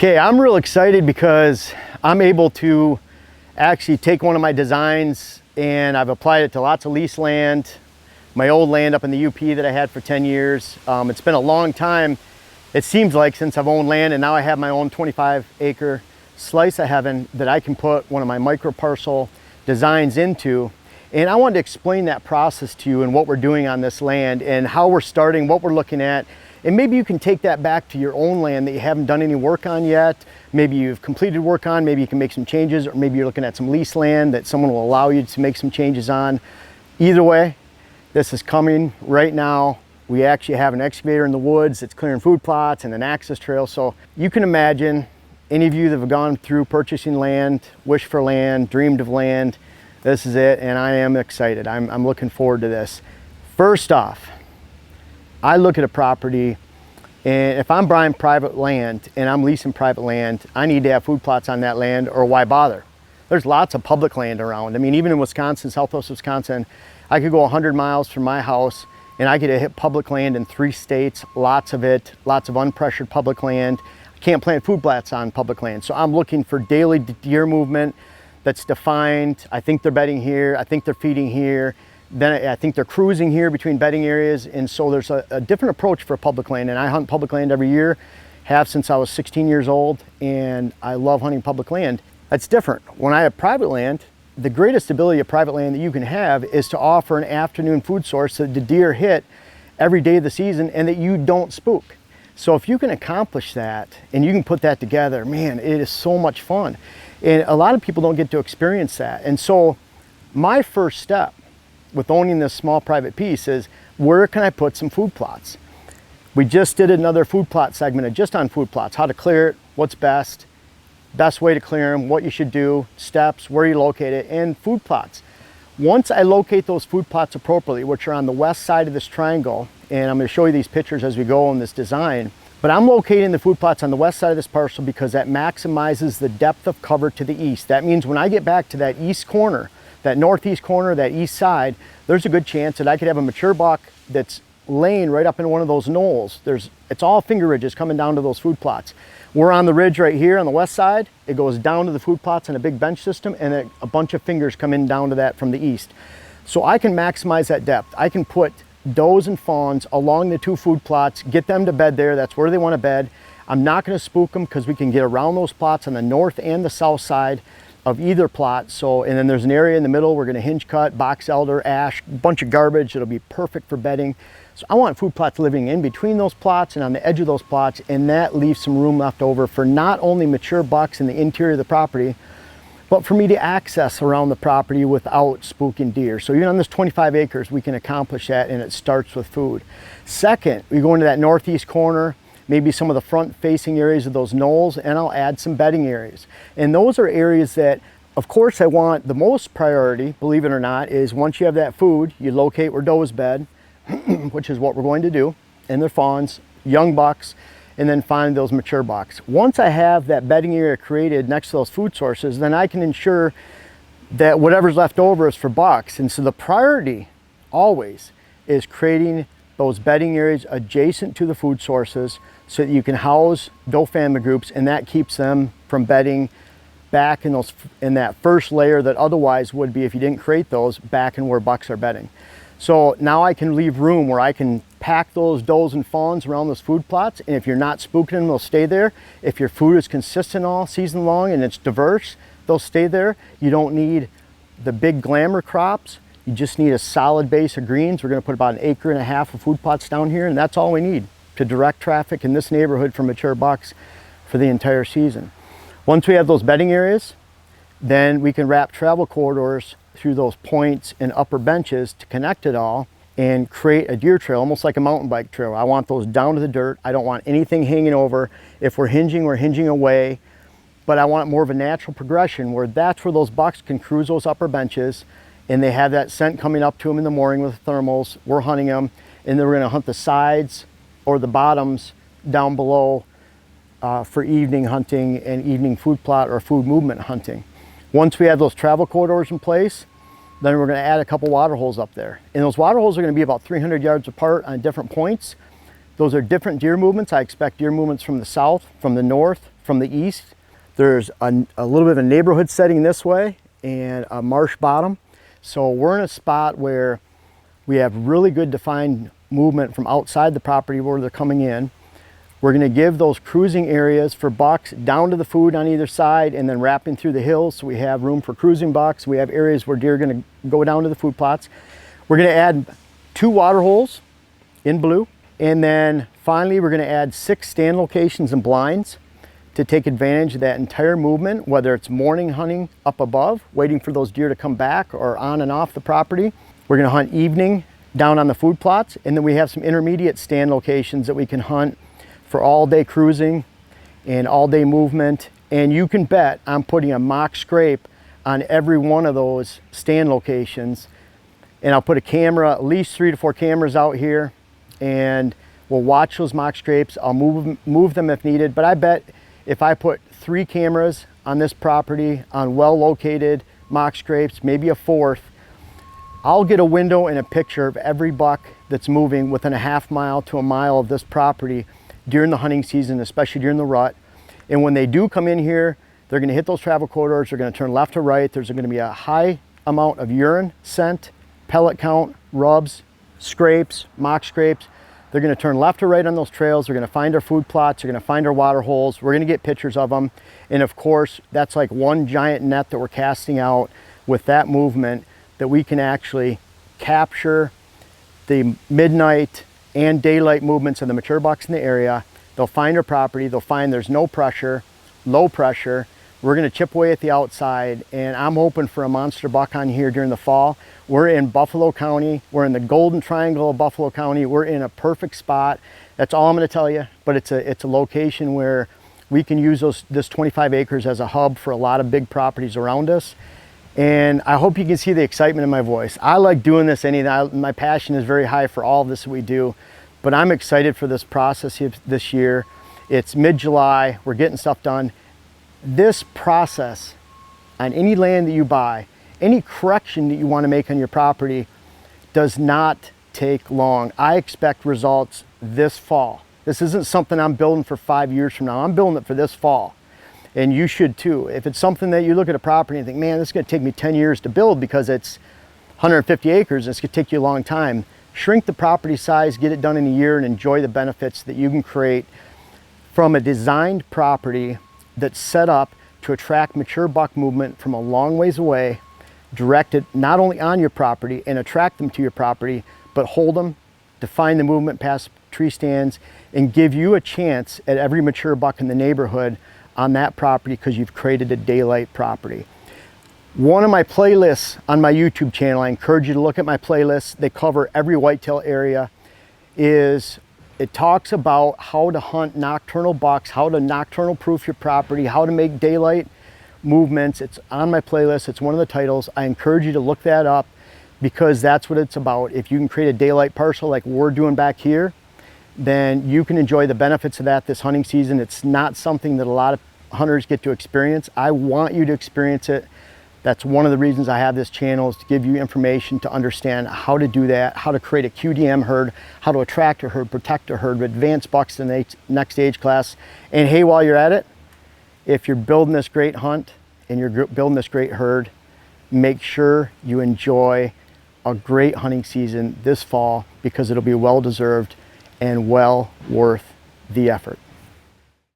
Okay, I'm real excited because I'm able to actually take one of my designs and I've applied it to lots of lease land, my old land up in the UP that I had for 10 years. It's been a long time, it seems like, since I've owned land, and now I have my own 25-acre slice of heaven that I can put one of my micro parcel designs into. And I wanted to explain that process to you and what we're doing on this land and how we're starting, what we're looking at. And maybe you can take that back to your own land that you haven't done any work on yet. Maybe you've completed work on, maybe you can make some changes, or maybe you're looking at some lease land that someone will allow you to make some changes on. Either way, this is coming right now. We actually have an excavator in the woods that's clearing food plots and an access trail. So you can imagine, any of you that have gone through purchasing land, wished for land, dreamed of land, this is it, and I am excited. I'm looking forward to this. First off, I look at a property, and if I'm buying private land and I'm leasing private land, I need to have food plots on that land, or why bother? There's lots of public land around. I mean, even in Wisconsin, southwest Wisconsin, I could go 100 miles from my house and I could hit public land in 3 states, lots of it, lots of unpressured public land. I can't plant food plots on public land. So I'm looking for daily deer movement that's defined. I think they're bedding here, I think they're feeding here. Then I think they're cruising here between bedding areas. And so there's a different approach for public land. And I hunt public land every year, have since I was 16 years old, and I love hunting public land. That's different. When I have private land, the greatest ability of private land that you can have is to offer an afternoon food source that the deer hit every day of the season and that you don't spook. So if you can accomplish that and you can put that together, man, it is so much fun. And a lot of people don't get to experience that. And so my first step with owning this small private piece is, where can I put some food plots? We just did another food plot segment just on food plots, how to clear it, what's best way to clear them, what you should do, steps, where you locate it, and food plots. Once I locate those food plots appropriately, which are on the west side of this triangle, and I'm going to show you these pictures as we go in this design, but I'm locating the food plots on the west side of this parcel because that maximizes the depth of cover to the east. That means when I get back to that east corner, that northeast corner, that east side, there's a good chance that I could have a mature buck that's laying right up in one of those knolls. It's all finger ridges coming down to those food plots. We're on the ridge right here on the west side. It goes down to the food plots in a big bench system, and a bunch of fingers come in down to that from the east. So I can maximize that depth. I can put does and fawns along the 2 food plots, get them to bed there. That's where they want to bed. I'm not going to spook them because we can get around those plots on the north and the south side of either plot. So, and then there's an area in the middle. We're going to hinge cut, box elder, ash, bunch of garbage. It'll be perfect for bedding. So I want food plots living in between those plots and on the edge of those plots, and that leaves some room left over for not only mature bucks in the interior of the property, but for me to access around the property without spooking deer. So even on this 25 acres, we can accomplish that, and it starts with food. Second, we go into that northeast corner, maybe some of the front facing areas of those knolls, and I'll add some bedding areas. And those are areas that, of course, I want the most priority, believe it or not, is once you have that food, you locate where does bed, which is what we're going to do, and their fawns, young bucks, and then find those mature bucks. Once I have that bedding area created next to those food sources, then I can ensure that whatever's left over is for bucks. And so the priority always is creating those bedding areas adjacent to the food sources so that you can house doe family groups, and that keeps them from bedding back in that first layer that otherwise would be, if you didn't create those, back in where bucks are bedding. So now I can leave room where I can pack those does and fawns around those food plots, and if you're not spooking them, they'll stay there. If your food is consistent all season long and it's diverse, they'll stay there. You don't need the big glamour crops. You just need a solid base of greens. We're going to put about 1.5 acres of food plots down here, and that's all we need to direct traffic in this neighborhood for mature bucks for the entire season. Once we have those bedding areas, then we can wrap travel corridors through those points and upper benches to connect it all and create a deer trail, almost like a mountain bike trail. I want those down to the dirt. I don't want anything hanging over. If we're hinging away, but I want more of a natural progression where that's where those bucks can cruise those upper benches, and they have that scent coming up to them in the morning with the thermals. We're hunting them, and then we're gonna hunt the sides or the bottoms down below for evening hunting and evening food plot or food movement hunting. Once we have those travel corridors in place, then we're going to add a couple water holes up there. And those water holes are going to be about 300 yards apart on different points. Those are different deer movements. I expect deer movements from the south, from the north, from the east. There's a little bit of a neighborhood setting this way and a marsh bottom. So we're in a spot where we have really good defined movement from outside the property where they're coming in. We're going to give those cruising areas for bucks down to the food on either side and then wrapping through the hills, so we have room for cruising bucks. We have areas where deer are going to go down to the food plots. We're going to add 2 water holes in blue, and then finally we're going to add 6 stand locations and blinds to take advantage of that entire movement, whether it's morning hunting up above, waiting for those deer to come back, or on and off the property. We're going to hunt evening down on the food plots, and then we have some intermediate stand locations that we can hunt for all day cruising and all day movement. And you can bet I'm putting a mock scrape on every one of those stand locations, and I'll put a camera, at least 3 to 4 cameras out here, and we'll watch those mock scrapes. I'll move them if needed, but I bet if I put 3 cameras on this property on well located mock scrapes, maybe a 4th, I'll get a window and a picture of every buck that's moving within a half mile to a mile of this property during the hunting season, especially during the rut. And when they do come in here, they're going to hit those travel corridors, they're going to turn left to right, there's going to be a high amount of urine, scent, pellet count, rubs, scrapes, mock scrapes. They're going to turn left or right on those trails, they're going to find our food plots, they're going to find our water holes, we're going to get pictures of them. And of course, that's like one giant net that we're casting out with that movement, that we can actually capture the midnight and daylight movements of the mature bucks in the area. They'll find our property, they'll find there's no pressure, low pressure. We're going to chip away at the outside, and I'm hoping for a monster buck on here during the fall. We're in Buffalo County, we're in the golden triangle of Buffalo County, we're in a perfect spot. That's all I'm going to tell you, but it's a location where we can use this 25 acres as a hub for a lot of big properties around us. And I hope you can see the excitement in my voice. I like doing this my passion is very high for all of this that we do, but I'm excited for this process this year. It's mid-July, we're getting stuff done. This process on any land that you buy, any correction that you want to make on your property, does not take long. I expect results this fall. This isn't something I'm building for 5 years from now. I'm building it for this fall. And you should too. If it's something that you look at a property and think, man, this is going to take me 10 years to build because it's 150 acres, it's going to take you a long time. Shrink the property size, get it done in a year, and enjoy the benefits that you can create from a designed property that's set up to attract mature buck movement from a long ways away, directed not only on your property and attract them to your property, but hold them, define the movement past tree stands, and give you a chance at every mature buck in the neighborhood on that property because you've created a daylight property. One of my playlists on my YouTube channel, I encourage you to look at my playlists, they cover every whitetail area, it talks about how to hunt nocturnal bucks, how to nocturnal proof your property, how to make daylight movements. It's on my playlist, it's one of the titles. I encourage you to look that up because that's what it's about. If you can create a daylight parcel like we're doing back here, then you can enjoy the benefits of that this hunting season. It's not something that a lot of hunters get to experience. I want you to experience it. That's one of the reasons I have this channel, is to give you information to understand how to do that, how to create a QDM herd, how to attract a herd, protect a herd, advance bucks to the next age class. And hey, while you're at it, if you're building this great hunt and you're building this great herd, make sure you enjoy a great hunting season this fall because it'll be well deserved and well worth the effort.